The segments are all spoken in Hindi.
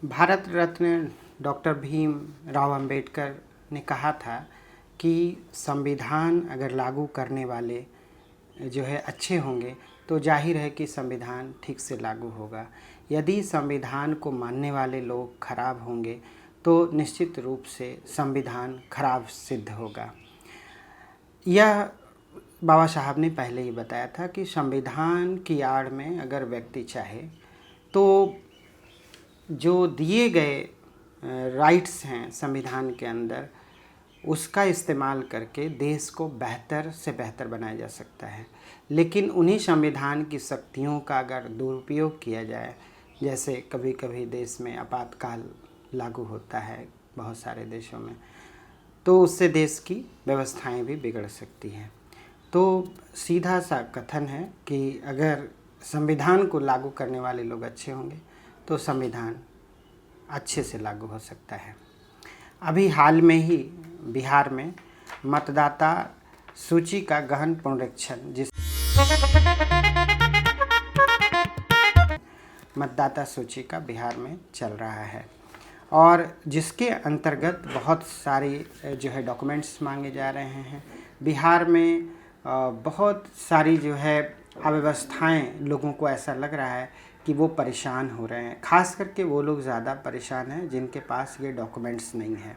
भारत रत्न डॉक्टर भीम राव अंबेडकर ने कहा था कि संविधान अगर लागू करने वाले जो है अच्छे होंगे तो जाहिर है कि संविधान ठीक से लागू होगा। यदि संविधान को मानने वाले लोग खराब होंगे तो निश्चित रूप से संविधान खराब सिद्ध होगा। यह बाबा साहब ने पहले ही बताया था कि संविधान की आड़ में अगर व्यक्ति चाहे तो जो दिए गए राइट्स हैं संविधान के अंदर उसका इस्तेमाल करके देश को बेहतर से बेहतर बनाया जा सकता है। लेकिन उन्हीं संविधान की शक्तियों का अगर दुरुपयोग किया जाए, जैसे कभी कभी देश में आपातकाल लागू होता है बहुत सारे देशों में, तो उससे देश की व्यवस्थाएं भी बिगड़ सकती हैं। तो सीधा सा कथन है कि अगर संविधान को लागू करने वाले लोग अच्छे होंगे तो संविधान अच्छे से लागू हो सकता है। अभी हाल में ही बिहार में मतदाता सूची का गहन पुनरीक्षण मतदाता सूची का बिहार में चल रहा है और जिसके अंतर्गत बहुत सारी जो है डॉक्यूमेंट्स मांगे जा रहे हैं। बिहार में बहुत सारी जो है अव्यवस्थाएं, लोगों को ऐसा लग रहा है कि वो परेशान हो रहे हैं। ख़ास करके वो लोग ज़्यादा परेशान हैं जिनके पास ये डॉक्यूमेंट्स नहीं है।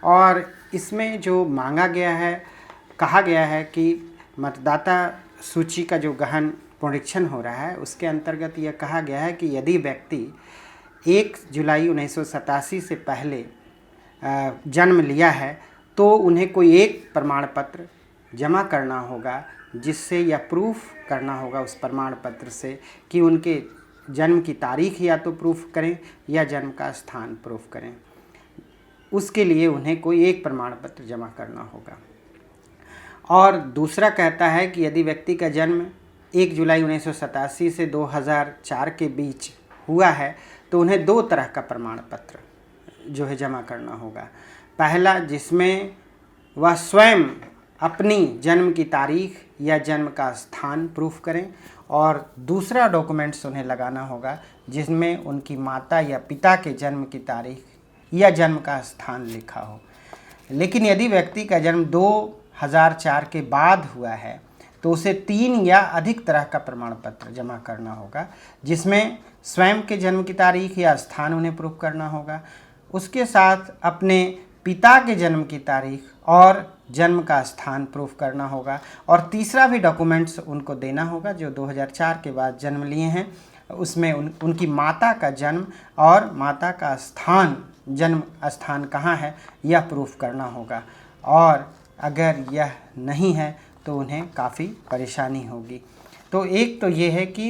और इसमें जो मांगा गया है, कहा गया है कि मतदाता सूची का जो गहन पुनरीक्षण हो रहा है उसके अंतर्गत यह कहा गया है कि यदि व्यक्ति 1 जुलाई 1987 से पहले जन्म लिया है तो उन्हें कोई एक प्रमाण पत्र जमा करना होगा, जिससे यह प्रूफ करना होगा उस प्रमाण पत्र से कि उनके जन्म की तारीख या तो प्रूफ करें या जन्म का स्थान प्रूफ करें। उसके लिए उन्हें कोई एक प्रमाण पत्र जमा करना होगा। और दूसरा कहता है कि यदि व्यक्ति का जन्म 1 जुलाई 1987 से 2004 के बीच हुआ है तो उन्हें 2 तरह का प्रमाण पत्र जो है जमा करना होगा। पहला, जिसमें वह स्वयं अपनी जन्म की तारीख या जन्म का स्थान प्रूफ करें, और दूसरा डॉक्यूमेंट्स उन्हें लगाना होगा जिसमें उनकी माता या पिता के जन्म की तारीख या जन्म का स्थान लिखा हो। लेकिन यदि व्यक्ति का जन्म 2004 के बाद हुआ है तो उसे 3 या अधिक तरह का प्रमाण पत्र जमा करना होगा, जिसमें स्वयं के जन्म की तारीख या स्थान उन्हें प्रूफ करना होगा, उसके साथ अपने पिता के जन्म की तारीख और जन्म का स्थान प्रूफ करना होगा, और तीसरा भी डॉक्यूमेंट्स उनको देना होगा जो 2004 के बाद जन्म लिए हैं, उसमें उनकी माता का जन्म और माता का स्थान, जन्म स्थान कहाँ है, यह प्रूफ करना होगा। और अगर यह नहीं है तो उन्हें काफ़ी परेशानी होगी। तो एक तो ये है कि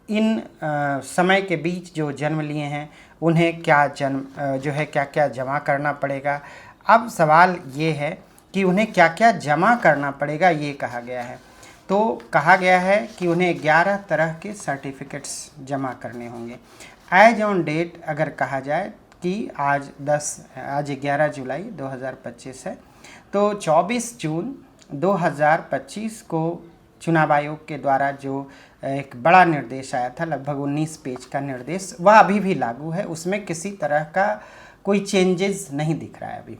इन समय के बीच जो जन्म लिए हैं उन्हें क्या जन्म जो है क्या क्या जमा करना पड़ेगा। अब सवाल ये है कि उन्हें क्या क्या जमा करना पड़ेगा, ये कहा गया है। तो कहा गया है कि उन्हें 11 तरह के सर्टिफिकेट्स जमा करने होंगे। एज ऑन डेट अगर कहा जाए कि आज 11 जुलाई 2025 है, तो 24 जून 2025 को चुनाव आयोग के द्वारा जो एक बड़ा निर्देश आया था, लगभग 19 पेज का निर्देश, वह अभी भी लागू है। उसमें किसी तरह का कोई चेंजेस नहीं दिख रहा है अभी।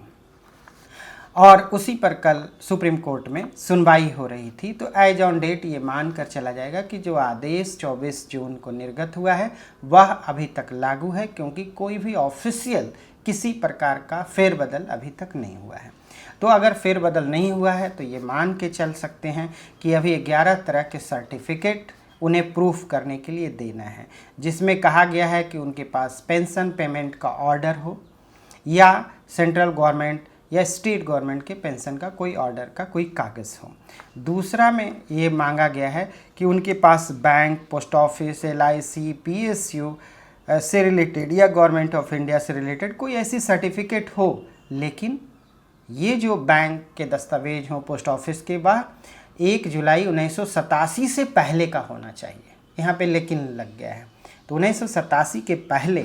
और उसी पर कल सुप्रीम कोर्ट में सुनवाई हो रही थी। तो एज ऑन डेट ये मान कर चला जाएगा कि जो आदेश 24 जून को निर्गत हुआ है वह अभी तक लागू है, क्योंकि कोई भी ऑफिशियल किसी प्रकार का फेरबदल अभी तक नहीं हुआ है। तो अगर फेरबदल नहीं हुआ है तो ये मान के चल सकते हैं कि अभी 11 तरह के सर्टिफिकेट उन्हें प्रूफ करने के लिए देना है, जिसमें कहा गया है कि उनके पास पेंशन पेमेंट का ऑर्डर हो या सेंट्रल गवर्नमेंट या स्टेट गवर्नमेंट के पेंशन का कोई ऑर्डर का कोई कागज़ हो। दूसरा में ये मांगा गया है कि उनके पास bank, post office, LIC, PSU से रिलेटेड या गवर्नमेंट ऑफ इंडिया से रिलेटेड कोई ऐसी सर्टिफिकेट हो, लेकिन ये जो बैंक के दस्तावेज हों पोस्ट ऑफिस के बाद 1 जुलाई 1987 से पहले का होना चाहिए। यहाँ पे लेकिन लग गया है। तो 1987 के पहले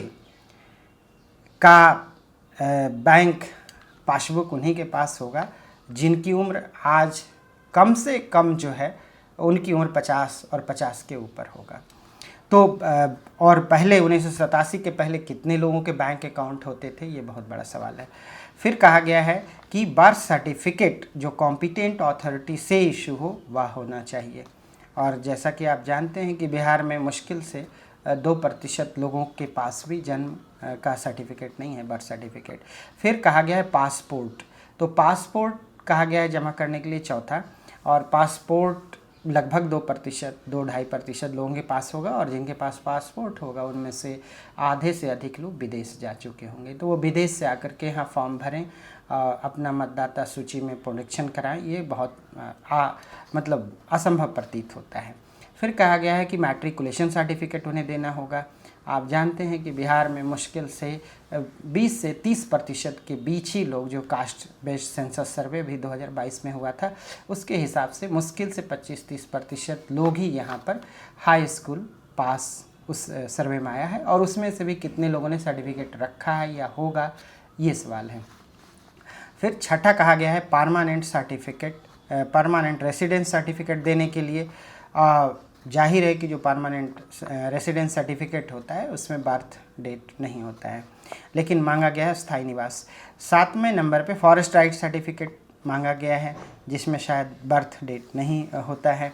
का बैंक पासबुक उन्हीं के पास होगा जिनकी उम्र आज कम से कम जो है उनकी उम्र 50 और 50 के ऊपर होगा। तो और पहले 1987 के पहले कितने लोगों के बैंक अकाउंट होते थे, ये बहुत बड़ा सवाल है। फिर कहा गया है कि बर्थ सर्टिफिकेट जो कॉम्पिटेंट अथॉरिटी से इशू हो वह होना चाहिए। और जैसा कि आप जानते हैं कि बिहार में मुश्किल से 2% लोगों के पास भी जन्म का सर्टिफिकेट नहीं है, बर्थ सर्टिफिकेट। फिर कहा गया है पासपोर्ट, तो पासपोर्ट कहा गया है जमा करने के लिए चौथा, और पासपोर्ट लगभग 2%, 2-2.5% लोगों के पास होगा, और जिनके पास पासपोर्ट होगा उनमें से आधे से अधिक लोग विदेश जा चुके होंगे। तो वो विदेश से आकर के यहाँ फॉर्म भरें, अपना मतदाता सूची में पुनरीक्षण कराएं, ये बहुत मतलब असंभव प्रतीत होता है। फिर कहा गया है कि मैट्रिकुलेशन सर्टिफिकेट उन्हें देना होगा। आप जानते हैं कि बिहार में मुश्किल से 20 से 30% के बीच ही लोग, जो कास्ट बेस्ड सेंसस सर्वे भी 2022 में हुआ था उसके हिसाब से मुश्किल से 25-30% लोग ही यहाँ पर हाई स्कूल पास उस सर्वे में आया है, और उसमें से भी कितने लोगों ने सर्टिफिकेट रखा है या होगा, ये सवाल है। फिर छठा कहा गया है permanent certificate, permanent residence certificate देने के लिए जाहिर है कि जो परमानेंट रेसिडेंस सर्टिफिकेट होता है उसमें बर्थ डेट नहीं होता है, लेकिन मांगा गया है स्थायी निवास। 7वें नंबर पे फॉरेस्ट राइट सर्टिफिकेट मांगा गया है, जिसमें शायद बर्थ डेट नहीं होता है।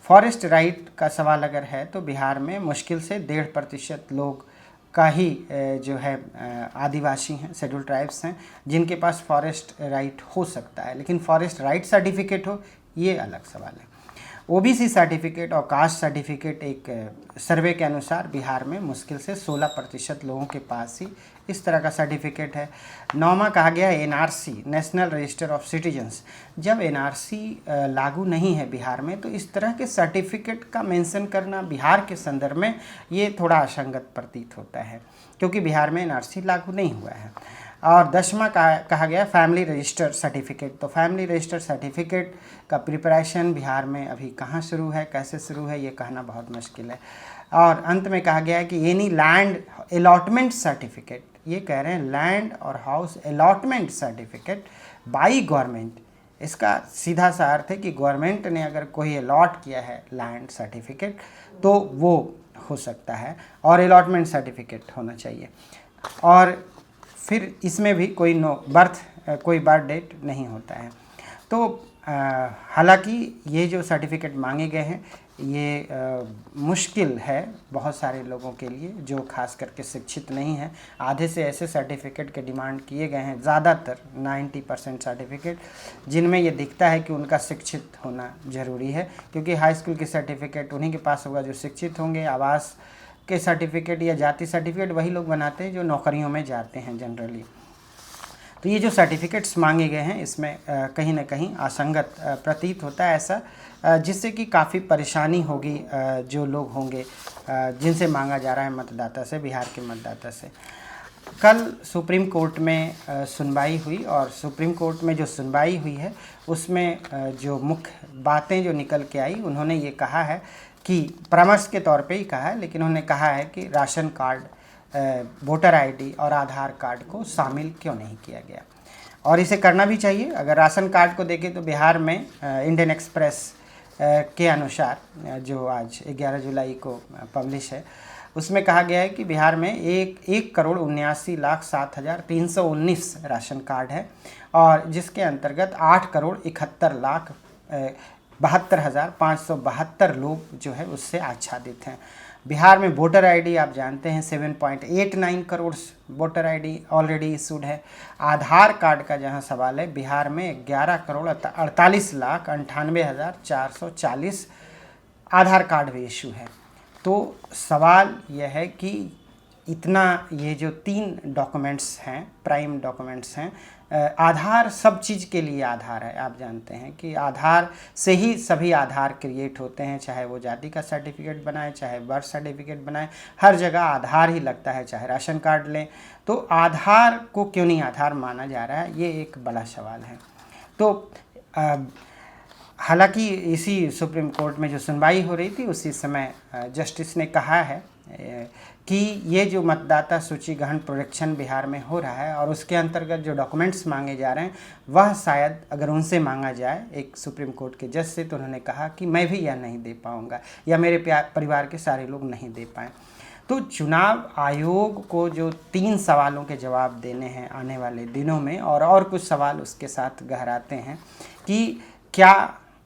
फॉरेस्ट राइट का सवाल अगर है तो बिहार में मुश्किल से 1.5% लोग का ही जो है आदिवासी हैं, शेड्यूल ट्राइब्स हैं, जिनके पास फॉरेस्ट राइट हो सकता है, लेकिन फॉरेस्ट राइट सर्टिफिकेट हो ये अलग सवाल है। ओबीसी सर्टिफिकेट और कास्ट सर्टिफिकेट एक सर्वे के अनुसार बिहार में मुश्किल से 16% लोगों के पास ही इस तरह का सर्टिफिकेट है। 9वां कहा गया है NRC, national register of citizens. जब एनआरसी लागू नहीं है बिहार में तो इस तरह के सर्टिफिकेट का मेंशन करना बिहार के संदर्भ में ये थोड़ा असंगत प्रतीत होता है, क्योंकि बिहार में एनआरसी लागू नहीं हुआ है। और 10वां कहा गया फैमिली रजिस्टर सर्टिफिकेट। तो फैमिली रजिस्टर सर्टिफिकेट का प्रिपरेशन बिहार में अभी कहाँ शुरू है, कैसे शुरू है, ये कहना बहुत मुश्किल है। और अंत में कहा गया है कि एनी लैंड अलॉटमेंट सर्टिफिकेट, ये कह रहे हैं लैंड और house allotment certificate by government, इसका सीधा सा अर्थ है कि गवर्नमेंट ने अगर कोई अलॉट किया है लैंड सर्टिफिकेट तो वो हो सकता है, और अलॉटमेंट सर्टिफिकेट होना चाहिए। और फिर इसमें भी कोई कोई बर्थ डेट नहीं होता है। तो हालांकि ये जो सर्टिफिकेट मांगे गए हैं ये मुश्किल है बहुत सारे लोगों के लिए जो खास करके शिक्षित नहीं है। आधे से ऐसे सर्टिफिकेट के डिमांड किए गए हैं, ज़्यादातर 90% सर्टिफिकेट जिनमें ये दिखता है कि उनका शिक्षित होना ज़रूरी है, क्योंकि हाई स्कूल की सर्टिफिकेट उन्हीं के पास होगा जो शिक्षित होंगे। आवास के सर्टिफिकेट या जाति सर्टिफिकेट वही लोग बनाते हैं जो नौकरियों में जाते हैं जनरली। तो ये जो सर्टिफिकेट्स मांगे गए हैं इसमें कहीं ना कहीं असंगत प्रतीत होता है ऐसा, जिससे कि काफ़ी परेशानी होगी जो लोग होंगे जिनसे मांगा जा रहा है मतदाता से, बिहार के मतदाता से। कल सुप्रीम कोर्ट में सुनवाई हुई, और सुप्रीम कोर्ट में जो सुनवाई हुई है उसमें जो मुख्य बातें जो निकल के आई, उन्होंने ये कहा है कि परामर्श के तौर पे ही कहा है, लेकिन उन्होंने कहा है कि राशन कार्ड, वोटर आईडी और आधार कार्ड को शामिल क्यों नहीं किया गया, और इसे करना भी चाहिए। अगर राशन कार्ड को देखें तो बिहार में इंडियन एक्सप्रेस के अनुसार जो आज 11 जुलाई को पब्लिश है उसमें कहा गया है कि बिहार में 1,79,07,319 राशन कार्ड है, और जिसके अंतर्गत 8,71,72,572 लोग जो है उससे आच्छादित हैं। बिहार में वोटर आईडी आप जानते हैं 7.89 crore voter ID already issued है। आधार कार्ड का जहां सवाल है, बिहार में 11,48,98,440 आधार कार्ड भी इशू है। तो सवाल यह है कि इतना ये जो 3 डॉक्यूमेंट्स हैं, प्राइम डॉक्यूमेंट्स हैं, आधार सब चीज़ के लिए आधार है। आप जानते हैं कि आधार से ही सभी आधार क्रिएट होते हैं, चाहे वो जाति का सर्टिफिकेट बनाए, चाहे बर्थ सर्टिफिकेट बनाए, हर जगह आधार ही लगता है, चाहे राशन कार्ड लें। तो आधार को क्यों नहीं आधार माना जा रहा है, ये एक बड़ा सवाल है। तो हालांकि इसी सुप्रीम कोर्ट में जो सुनवाई हो रही थी उसी समय जस्टिस ने कहा है कि ये जो मतदाता सूची गहन पुनरीक्षण बिहार में हो रहा है और उसके अंतर्गत जो डॉक्यूमेंट्स मांगे जा रहे हैं वह शायद अगर उनसे मांगा जाए एक सुप्रीम कोर्ट के जज से, तो उन्होंने कहा कि मैं भी यह नहीं दे पाऊँगा या मेरे परिवार के सारे लोग नहीं दे पाएँ। तो चुनाव आयोग को जो 3 सवालों के जवाब देने हैं आने वाले दिनों में, और कुछ सवाल उसके साथ गहराते हैं कि क्या,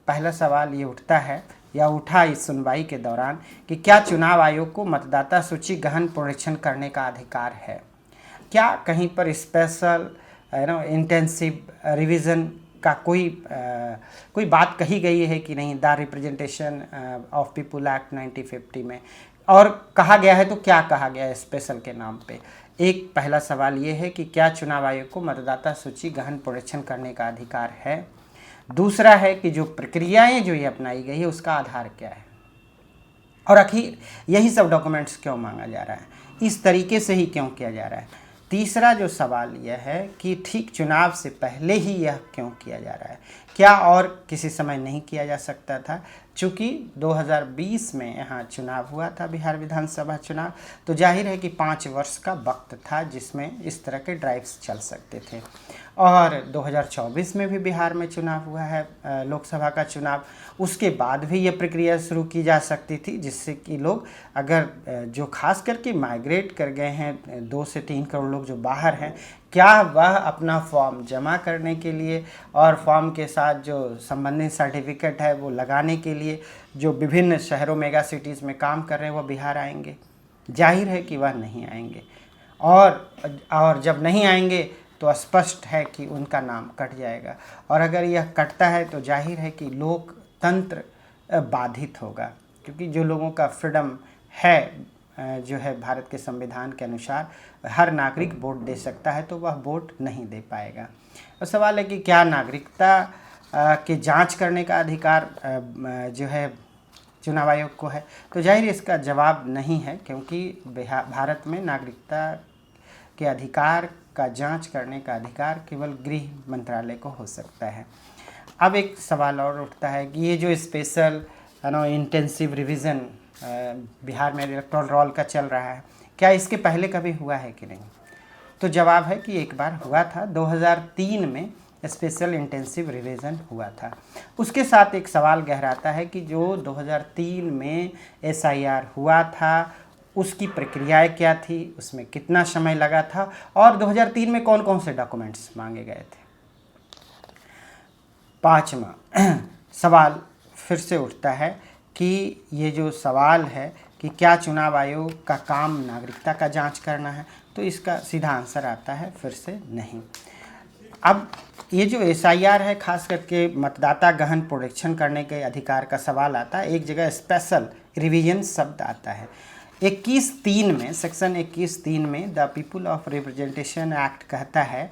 पहला सवाल ये उठता है या उठा इस सुनवाई के दौरान कि क्या चुनाव आयोग को मतदाता सूची गहन पुनरीक्षण करने का अधिकार है? क्या कहीं पर स्पेशल इंटेंसिव रिवीजन का कोई बात कही गई है कि नहीं the representation of people act 1950 में, और कहा गया है तो क्या कहा गया है स्पेशल के नाम पे? एक पहला सवाल ये है कि क्या चुनाव आयोग को मतदाता सूची गहन पुनरीक्षण करने का अधिकार है। दूसरा है कि जो प्रक्रियाएं जो ये अपनाई गई है उसका आधार क्या है, और आखिर यही सब डॉक्यूमेंट्स क्यों मांगा जा रहा है, इस तरीके से ही क्यों किया जा रहा है। तीसरा जो सवाल यह है कि ठीक चुनाव से पहले ही यह क्यों किया जा रहा है, क्या और किसी समय नहीं किया जा सकता था? चूँकि 2020 में यहाँ चुनाव हुआ था, बिहार विधानसभा चुनाव, तो जाहिर है कि 5 वर्ष का वक्त था जिसमें इस तरह के ड्राइव्स चल सकते थे। और 2024 में भी बिहार में चुनाव हुआ है, लोकसभा का चुनाव, उसके बाद भी ये प्रक्रिया शुरू की जा सकती थी जिससे कि लोग अगर जो खास करके माइग्रेट कर गए हैं 2 से 3 करोड़ लोग जो बाहर हैं, क्या वह अपना फॉर्म जमा करने के लिए और फॉर्म के साथ जो संबंधित सर्टिफिकेट है वो लगाने के लिए जो विभिन्न शहरों मेगा सिटीज़ में काम कर रहे हैं वो बिहार आएंगे? जाहिर है कि वह नहीं आएंगे, और जब नहीं आएंगे तो स्पष्ट है कि उनका नाम कट जाएगा, और अगर यह कटता है तो जाहिर है कि लोकतंत्र बाधित होगा, क्योंकि जो लोगों का फ्रीडम है जो है भारत के संविधान के अनुसार हर नागरिक वोट दे सकता है, तो वह वोट नहीं दे पाएगा। तो सवाल है कि क्या नागरिकता के जांच करने का अधिकार जो है चुनाव आयोग को है? तो जाहिर इसका जवाब नहीं है, क्योंकि भारत में नागरिकता के अधिकार का जांच करने का अधिकार केवल गृह मंत्रालय को हो सकता है। अब एक सवाल और उठता है कि ये जो स्पेशल इंटेंसिव रिवीजन बिहार में इलेक्टोरल रोल का चल रहा है, क्या इसके पहले कभी हुआ है कि नहीं? तो जवाब है कि एक बार हुआ था, 2003 में स्पेशल इंटेंसिव रिवीजन हुआ था। उसके साथ एक सवाल गहराता है कि जो 2003 में SIR हुआ था उसकी प्रक्रियाएं क्या थी, उसमें कितना समय लगा था, और 2003 में कौन कौन से डॉक्यूमेंट्स मांगे गए थे। पांचवा सवाल फिर से उठता है कि ये जो सवाल है कि क्या चुनाव आयोग का काम नागरिकता का जांच करना है, तो इसका सीधा आंसर आता है फिर से नहीं। अब ये जो SIR है, खास करके मतदाता गहन पुनरीक्षण करने के अधिकार का सवाल आता है, एक जगह स्पेशल रिवीजन शब्द आता है। 21(3) में, सेक्शन 21(3) में the people of representation act कहता है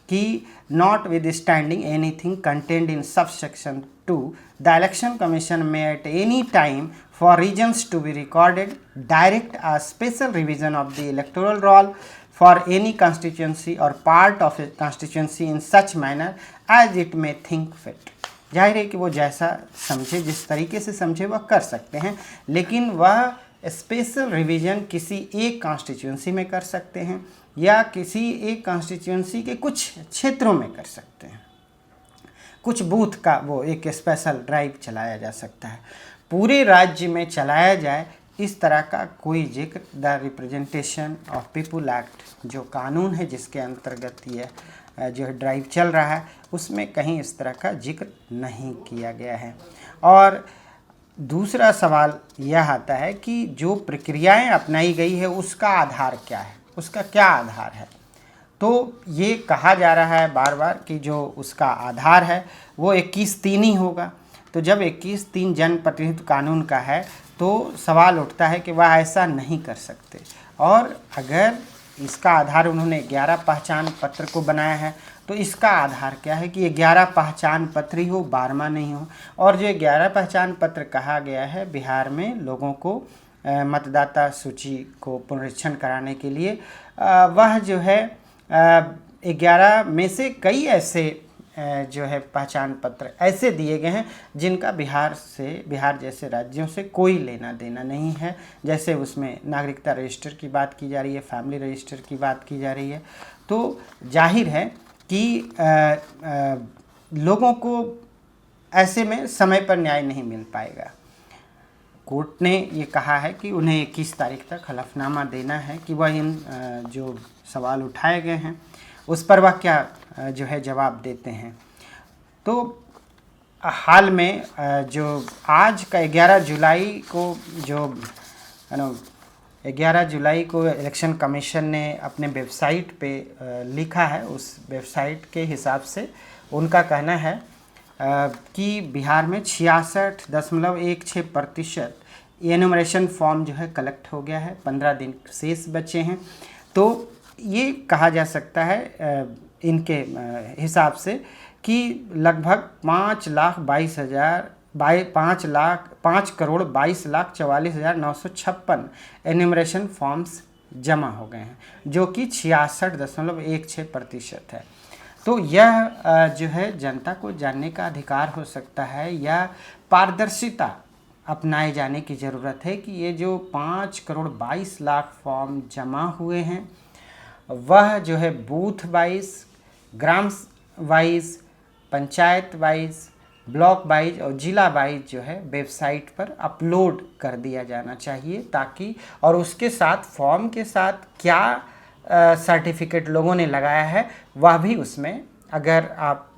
कि notwithstanding anything contained in subsection 2 the election commission में at any time for reasons to be recorded direct a special revision of the electoral roll for any constituency or part of a constituency in such manner as it may think fit। जाहिर है कि वो जैसा समझे, जिस तरीके से समझे वह कर सकते हैं, लेकिन वह स्पेशल रिवीजन किसी एक कॉन्स्टिट्यूंसी में कर सकते हैं या किसी एक कॉन्स्टिट्यूंसी के कुछ क्षेत्रों में कर सकते हैं। कुछ बूथ का वो एक स्पेशल ड्राइव चलाया जा सकता है। पूरे राज्य में चलाया जाए इस तरह का कोई जिक्र the representation of people act जो कानून है जिसके अंतर्गत ये जो ड्राइव चल रहा है उसमें कहीं इस तरह का जिक्र नहीं किया गया है। और दूसरा सवाल यह आता है कि जो प्रक्रियाएं अपनाई गई है उसका आधार क्या है, उसका क्या आधार है। तो ये कहा जा रहा है बार बार कि जो उसका आधार है वो 21(3) ही होगा। तो जब 21(3) जनप्रतिनिधित्व कानून का है तो सवाल उठता है कि वह ऐसा नहीं कर सकते, और अगर इसका आधार उन्होंने 11 पहचान पत्र को बनाया है तो इसका आधार क्या है कि ये 11 पहचान पत्र ही हो, 12वां नहीं हो। और जो 11 पहचान पत्र कहा गया है बिहार में लोगों को मतदाता सूची को पुनरीक्षण कराने के लिए, वह जो है 11 में से कई ऐसे जो है पहचान पत्र ऐसे दिए गए हैं जिनका बिहार जैसे राज्यों से कोई लेना देना नहीं है। जैसे उसमें नागरिकता रजिस्टर की बात की जा रही है, फैमिली रजिस्टर की बात की जा रही है। तो जाहिर है कि लोगों को ऐसे में समय पर न्याय नहीं मिल पाएगा। कोर्ट ने ये कहा है कि उन्हें 21 तारीख तक हलफनामा देना है कि वह इन जो सवाल उठाए गए हैं उस पर वह क्या जो है जवाब देते हैं। तो हाल में जो आज का 11 जुलाई को जो 11 जुलाई को इलेक्शन कमीशन ने अपने वेबसाइट पे लिखा है, उस वेबसाइट के हिसाब से उनका कहना है कि बिहार में 66.16% एनुमरेशन फॉर्म जो है कलेक्ट हो गया है। 15 दिन शेष बचे हैं। तो ये कहा जा सकता है इनके हिसाब से कि लगभग 5,22,956 एनुमरेशन फॉर्म्स जमा हो गए हैं, जो कि 66.16% है। तो यह जो है जनता को जानने का अधिकार हो सकता है या पारदर्शिता अपनाए जाने की ज़रूरत है कि ये जो 5,22,00,000 फॉर्म जमा हुए हैं वह जो है बूथ वाइज, ग्राम wise, panchayat wise, block wise और ज़िला वाइज जो है वेबसाइट पर अपलोड कर दिया जाना चाहिए, ताकि और उसके साथ फॉर्म के साथ क्या सर्टिफिकेट लोगों ने लगाया है वह भी उसमें, अगर आप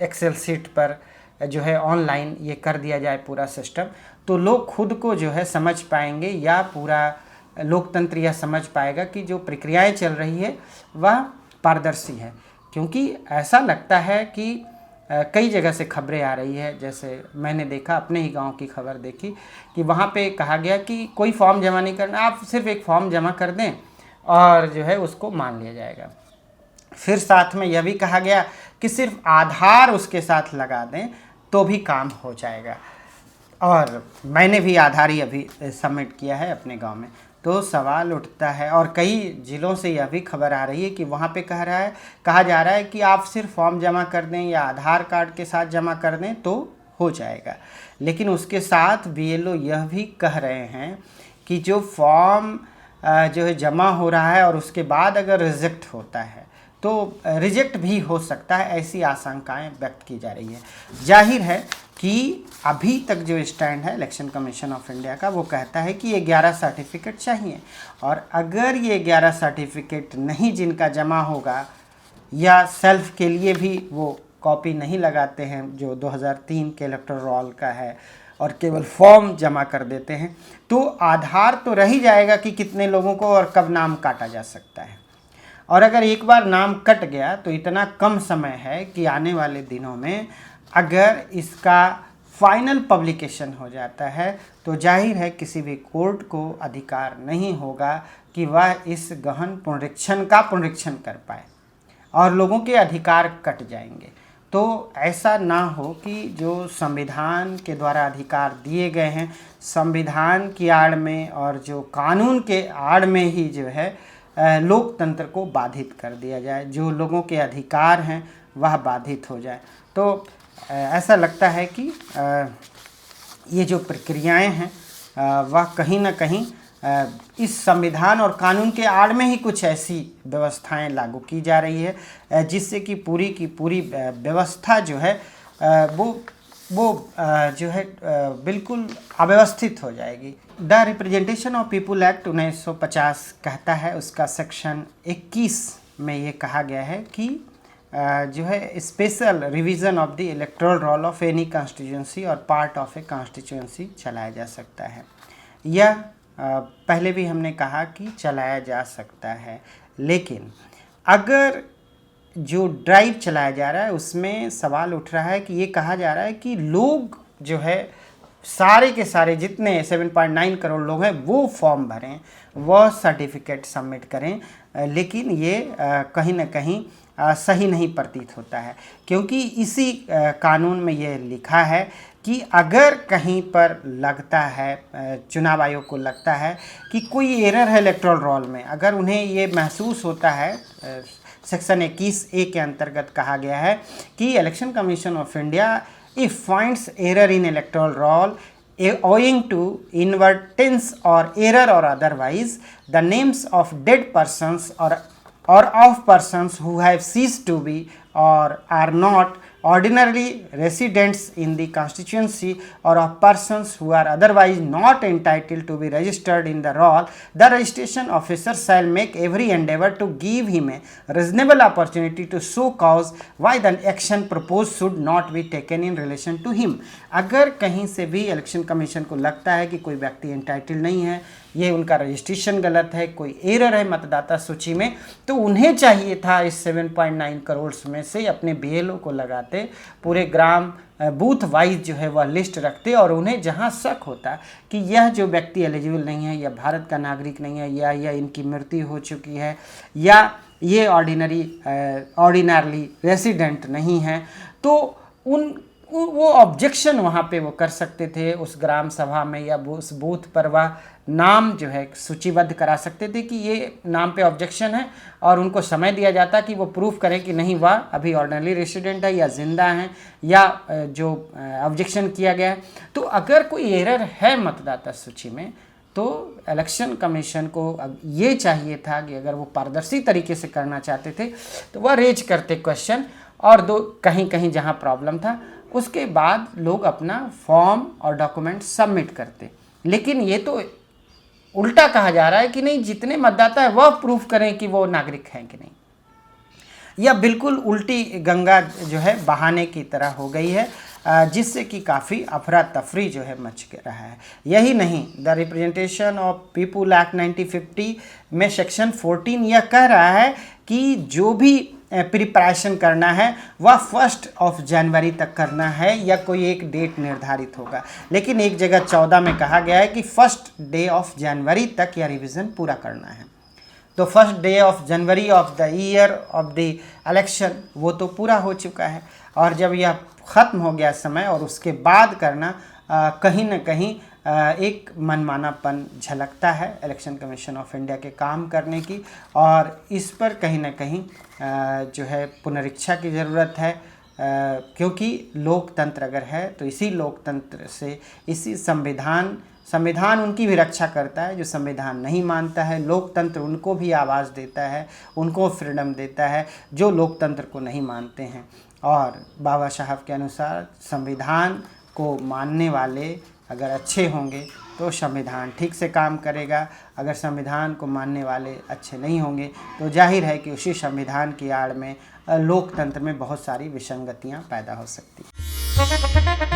एक्सेल शीट पर जो है ऑनलाइन ये कर दिया जाए पूरा सिस्टम, तो लोग खुद को जो है समझ पाएंगे या पूरा लोकतंत्र यह समझ पाएगा कि जो प्रक्रियाएं चल रही है वह पारदर्शी है। क्योंकि ऐसा लगता है कि कई जगह से खबरें आ रही है, जैसे मैंने देखा, अपने ही गांव की खबर देखी कि वहाँ पे कहा गया कि कोई फॉर्म जमा नहीं करना, आप सिर्फ एक फॉर्म जमा कर दें और जो है उसको मान लिया जाएगा। फिर साथ में यह भी कहा गया कि सिर्फ आधार उसके साथ लगा दें तो भी काम हो जाएगा। और मैंने भी आधार ही अभी सबमिट किया है अपने गांव में। तो सवाल उठता है, और कई ज़िलों से यह भी खबर आ रही है कि वहाँ पे कहा जा रहा है कि आप सिर्फ फॉर्म जमा कर दें या आधार कार्ड के साथ जमा कर दें तो हो जाएगा। लेकिन उसके साथ BLO यह भी कह रहे हैं कि जो फॉर्म जो है जमा हो रहा है और उसके बाद अगर रिजेक्ट होता है तो रिजेक्ट भी हो सकता है, ऐसी आशंकाएं व्यक्त की जा रही है। जाहिर है कि अभी तक जो स्टैंड है इलेक्शन कमीशन ऑफ इंडिया का, वो कहता है कि ये 11 सर्टिफिकेट चाहिए, और अगर ये 11 सर्टिफिकेट नहीं जिनका जमा होगा या सेल्फ के लिए भी वो कॉपी नहीं लगाते हैं जो 2003 के इलेक्टोरल रोल का है और केवल फॉर्म जमा कर देते हैं, तो आधार तो रह ही जाएगा कि कितने लोगों को और कब नाम काटा जा सकता है। और अगर एक बार नाम कट गया तो इतना कम समय है कि आने वाले दिनों में अगर इसका फाइनल पब्लिकेशन हो जाता है तो जाहिर है किसी भी कोर्ट को अधिकार नहीं होगा कि वह इस गहन पुनरीक्षण का पुनरीक्षण कर पाए और लोगों के अधिकार कट जाएंगे। तो ऐसा ना हो कि जो संविधान के द्वारा अधिकार दिए गए हैं, संविधान की आड़ में और जो कानून के आड़ में ही जो है लोकतंत्र को बाधित कर दिया जाए, जो लोगों के अधिकार हैं वह बाधित हो जाए। तो ऐसा लगता है कि ये जो प्रक्रियाएं हैं वह कहीं ना कहीं इस संविधान और कानून के आड़ में ही कुछ ऐसी व्यवस्थाएं लागू की जा रही है जिससे कि पूरी की पूरी व्यवस्था जो है वो जो है बिल्कुल अव्यवस्थित हो जाएगी। The representation of people act 1950 कहता है, उसका सेक्शन 21 में ये कहा गया है कि जो है special revision of the electoral roll of any constituency और पार्ट ऑफ ए कॉन्स्टिट्यूंसी चलाया जा सकता है। यह पहले भी हमने कहा कि चलाया जा सकता है, लेकिन अगर जो ड्राइव चलाया जा रहा है उसमें सवाल उठ रहा है कि ये कहा जा रहा है कि लोग जो है सारे के सारे जितने 7.9 करोड़ लोग हैं वो फॉर्म भरें, वह सर्टिफिकेट सबमिट करें, लेकिन ये कहीं ना कहीं सही नहीं प्रतीत होता है, क्योंकि इसी कानून में ये लिखा है कि अगर कहीं पर लगता है, चुनाव आयोग को लगता है कि कोई एरर है इलेक्टोरल रोल में, अगर उन्हें ये महसूस होता है सेक्शन 21A के अंतर्गत कहा गया है कि election commission of India if finds error in electoral roll owing to inadvertence or error or otherwise the names of dead persons or of persons who have ceased to be or are not ordinarily residents in the constituency or of persons who are otherwise not entitled to be registered in the roll, the registration officer shall make every endeavor to give him a reasonable opportunity to show cause why the action proposed should not be taken in relation to him. अगर कहीं से भी इलेक्शन कमीशन को लगता है कि कोई व्यक्ति एंटाइटल नहीं है, ये उनका रजिस्ट्रेशन गलत है, कोई एरर है मतदाता सूची में, तो उन्हें चाहिए था इस 7.9 करोड़ में से अपने बीएलओ को लगाते, पूरे ग्राम बूथ वाइज जो है वह लिस्ट रखते और उन्हें जहां शक होता कि यह जो व्यक्ति एलिजिबल नहीं है या भारत का नागरिक नहीं है या इनकी मृत्यु हो चुकी है या ये ऑर्डिनरली रेसिडेंट नहीं है, तो वो ऑब्जेक्शन वहाँ पे वो कर सकते थे उस ग्राम सभा में या उस बूथ पर वह नाम जो है सूचीबद्ध करा सकते थे कि ये नाम पे ऑब्जेक्शन है और उनको समय दिया जाता कि वो प्रूफ करें कि नहीं वह अभी ऑर्डिनरी रेसिडेंट है या जिंदा हैं या जो ऑब्जेक्शन किया गया है। तो अगर कोई एरर है मतदाता सूची में तो इलेक्शन कमीशन को ये चाहिए था कि अगर वो पारदर्शी तरीके से करना चाहते थे तो वह रेज करते क्वेश्चन और कहीं कहीं जहाँ प्रॉब्लम था उसके बाद लोग अपना फॉर्म और डॉक्यूमेंट सबमिट करते। लेकिन ये तो उल्टा कहा जा रहा है कि नहीं, जितने मतदाता है वह प्रूफ करें कि वो नागरिक हैं कि नहीं। यह बिल्कुल उल्टी गंगा जो है बहाने की तरह हो गई है, जिससे कि काफ़ी अफरा तफरी जो है मच रहा है। यही नहीं, the representation of people act 1950 में सेक्शन 14 यह कह रहा है कि जो भी प्रिपरेशन करना है वह 1 जनवरी तक करना है या कोई एक डेट निर्धारित होगा। लेकिन एक जगह 14 में कहा गया है कि 1 जनवरी तक यह रिवीजन पूरा करना है। तो 1 January of the year of the election वो तो पूरा हो चुका है और जब यह ख़त्म हो गया समय और उसके बाद करना कहीं ना कहीं एक मनमानापन झलकता है इलेक्शन कमीशन ऑफ इंडिया के काम करने की, और इस पर कहीं ना कहीं जो है पुनरीक्षा की ज़रूरत है। क्योंकि लोकतंत्र अगर है तो इसी लोकतंत्र से इसी संविधान उनकी भी रक्षा करता है जो संविधान नहीं मानता है। लोकतंत्र उनको भी आवाज़ देता है, उनको फ्रीडम देता है जो लोकतंत्र को नहीं मानते हैं। और बाबा साहब के अनुसार संविधान को मानने वाले अगर अच्छे होंगे तो संविधान ठीक से काम करेगा, अगर संविधान को मानने वाले अच्छे नहीं होंगे तो जाहिर है कि उसी संविधान की आड़ में लोकतंत्र में बहुत सारी विसंगतियां पैदा हो सकती हैं।